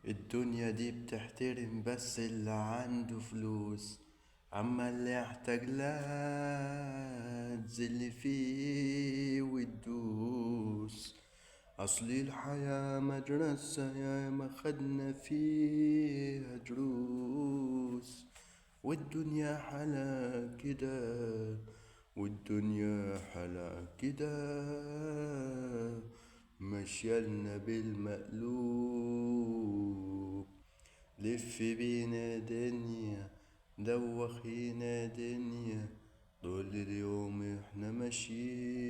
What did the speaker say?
الدنيا دي بتحترم بس اللي عنده فلوس، اما اللي يحتاج لها تزل فيه وتدوس. اصل الحياة مدرسة يا ما خدنا فيها دروس، والدنيا حلا كده، والدنيا حلا كده، مشيالنا بالمقلوب. لف بينا دنيا، دوخينا دنيا، طول اليوم احنا ماشيين.